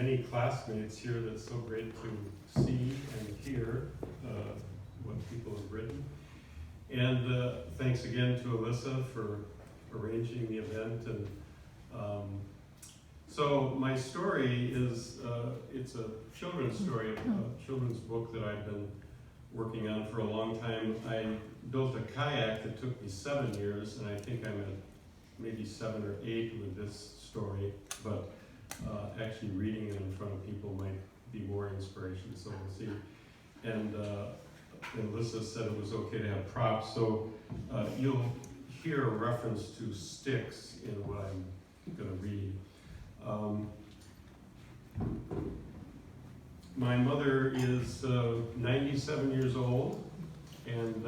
many classmates here. That's so great to see and hear what people have written. And thanks again to Alyssa for arranging the event. And so my story is, it's a children's story, a children's book that I've been working on for a long time. I built a kayak that took me 7 years, and I think I'm at maybe 7 or 8 with this story, but actually reading it in front of people might be more inspiration, so we'll see. And Alyssa said it was okay to have props, so you'll hear a reference to sticks in what I'm going to read. My mother is 97 years old and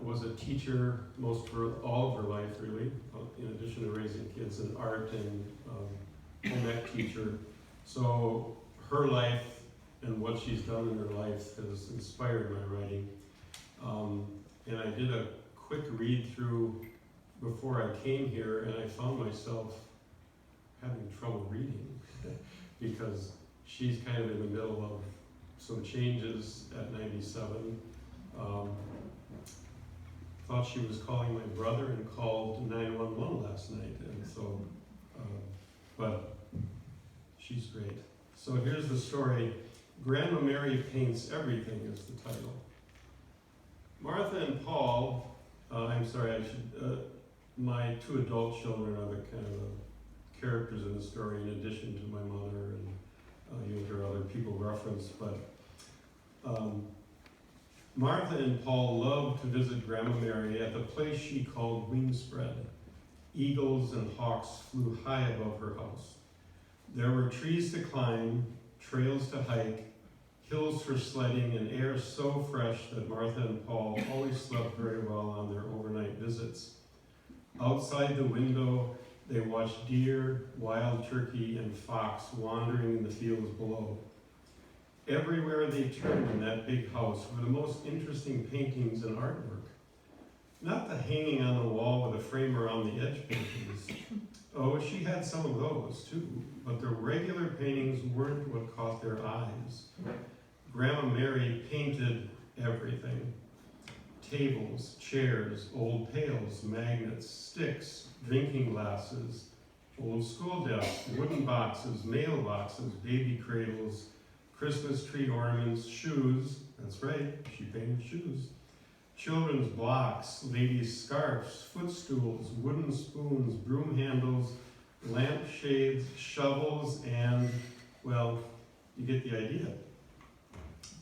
was a teacher all of her life, really, in addition to raising kids, in art and home ec teacher. So her life and what she's done in her life has inspired my writing. And I did a quick read through before I came here, and I found myself having trouble reading because she's kind of in the middle of some changes at 97. Thought she was calling my brother and called 911 last night, and so, but she's great. So here's the story. Grandma Mary Paints Everything is the title. Martha and Paul, my 2 adult children are the kind of the characters in the story in addition to my mother, and you'll hear other people referenced, but Martha and Paul loved to visit Grandma Mary at the place she called Wingspread. Eagles and hawks flew high above her house. There were trees to climb, trails to hike, hills for sledding, and air so fresh that Martha and Paul always slept very well on their overnight visits. Outside the window, they watched deer, wild turkey, and fox wandering in the fields below. Everywhere they turned in that big house were the most interesting paintings and artwork. Not the hanging on the wall with a frame around the edge paintings. Oh, she had some of those too, but the regular paintings weren't what caught their eyes. Grandma Mary painted everything. Tables, chairs, old pails, magnets, sticks, drinking glasses, old school desks, wooden boxes, mailboxes, baby cradles, Christmas tree ornaments, shoes, that's right, she painted shoes, children's blocks, ladies' scarves, footstools, wooden spoons, broom handles, lampshades, shovels, and, well, you get the idea.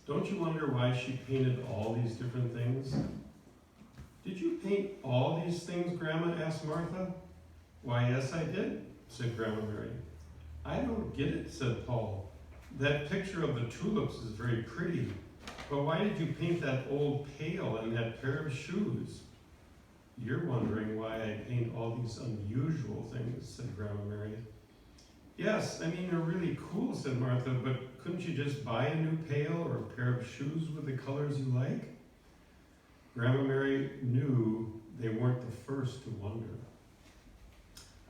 Don't you wonder why she painted all these different things? Did you paint all these things, Grandma? Asked Martha. Why, yes, I did, said Grandma Mary. I don't get it, said Paul. That picture of the tulips is very pretty, but why did you paint that old pail and that pair of shoes? You're wondering why I paint all these unusual things, said Grandma Mary. Yes, I mean, they're really cool, said Martha, but couldn't you just buy a new pail or a pair of shoes with the colors you like? Grandma Mary knew they weren't the first to wonder.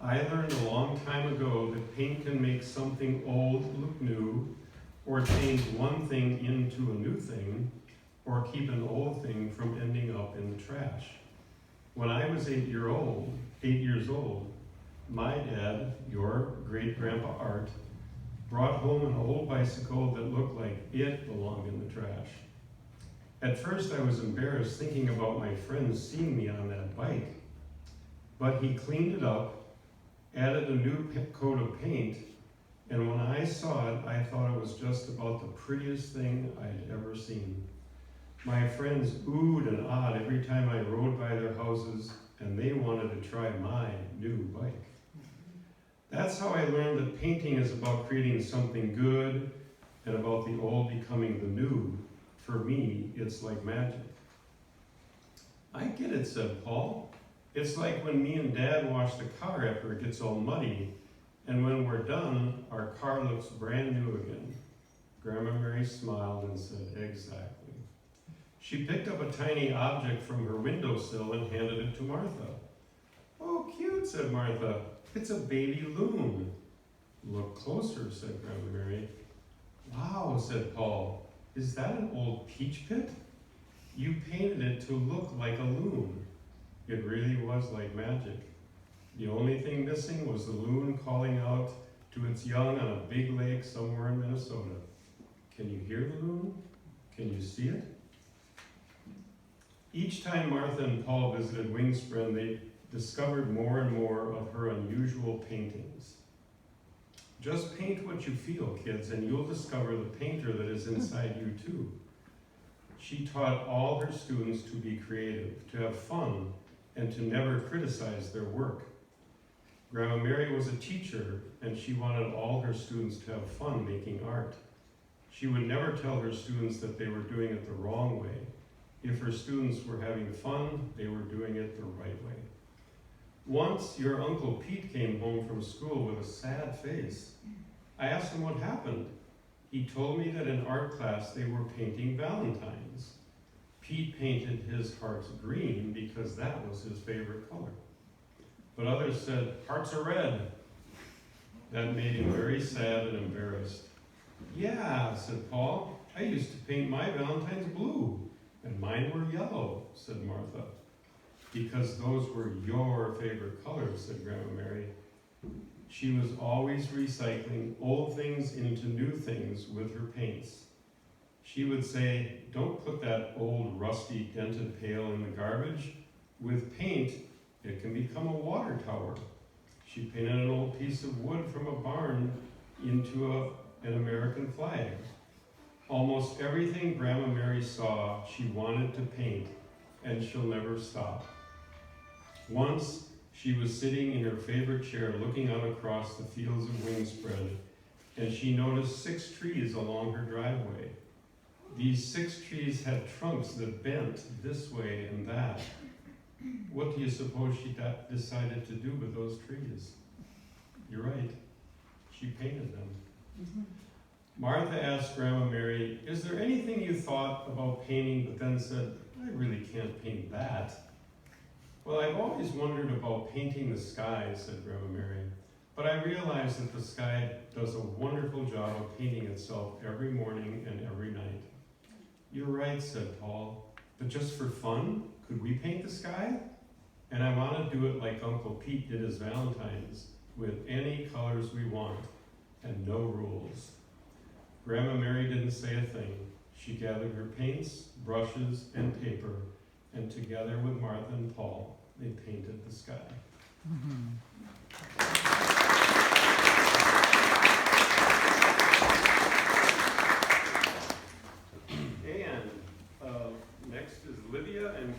I learned a long time ago that paint can make something old look new, or change one thing into a new thing, or keep an old thing from ending up in the trash. When I was 8 years old, my dad, your great-grandpa Art, brought home an old bicycle that looked like it belonged in the trash. At first I was embarrassed thinking about my friends seeing me on that bike, but he cleaned it up, added a new coat of paint, and when I saw it, I thought it was just about the prettiest thing I'd ever seen. My friends oohed and awed every time I rode by their houses, and they wanted to try my new bike. That's how I learned that painting is about creating something good and about the old becoming the new. For me, it's like magic. I get it, said Paul. It's like when me and Dad wash the car after it gets all muddy, and when we're done, our car looks brand new again. Grandma Mary smiled and said, exactly. She picked up a tiny object from her windowsill and handed it to Martha. Oh, cute, said Martha. It's a baby loon. Look look closer, said Grandma Mary. Wow, said Paul, is that an old peach pit? You painted it to look like a loon. It really was like magic. The only thing missing was the loon calling out to its young on a big lake somewhere in Minnesota. Can you hear the loon? Can you see it? Each time Martha and Paul visited Wingspread, they discovered more and more of her unusual paintings. Just paint what you feel, kids, and you'll discover the painter that is inside you too. She taught all her students to be creative, to have fun, and to never criticize their work. Grandma Mary was a teacher, and she wanted all her students to have fun making art. She would never tell her students that they were doing it the wrong way. If her students were having fun, they were doing it the right way. Once, your Uncle Pete came home from school with a sad face. I asked him what happened. He told me that in art class they were painting Valentines. Pete painted his hearts green because that was his favorite color. But others said, hearts are red. That made him very sad and embarrassed. Yeah, said Paul, I used to paint my Valentines blue, and mine were yellow, said Martha. Because those were your favorite colors, said Grandma Mary. She was always recycling old things into new things with her paints. She would say, don't put that old rusty dented pail in the garbage. With paint, it can become a water tower. She painted an old piece of wood from a barn into an American flag. Almost everything Grandma Mary saw, she wanted to paint, and she'll never stop. Once, she was sitting in her favorite chair looking out across the fields of Wingspread, and she noticed 6 trees along her driveway. These 6 trees had trunks that bent this way and that. What do you suppose she decided to do with those trees? You're right, she painted them. Mm-hmm. Martha asked Grandma Mary, is there anything you thought about painting but then said, I really can't paint that? Well, I've always wondered about painting the sky, said Grandma Mary, but I realize that the sky does a wonderful job of painting itself every morning and every night. You're right, said Paul, but just for fun, could we paint the sky? And I want to do it like Uncle Pete did his Valentines, with any colors we want, and no rules. Grandma Mary didn't say a thing. She gathered her paints, brushes, and paper, and together with Martha and Paul, they painted the sky. And next is Lydia and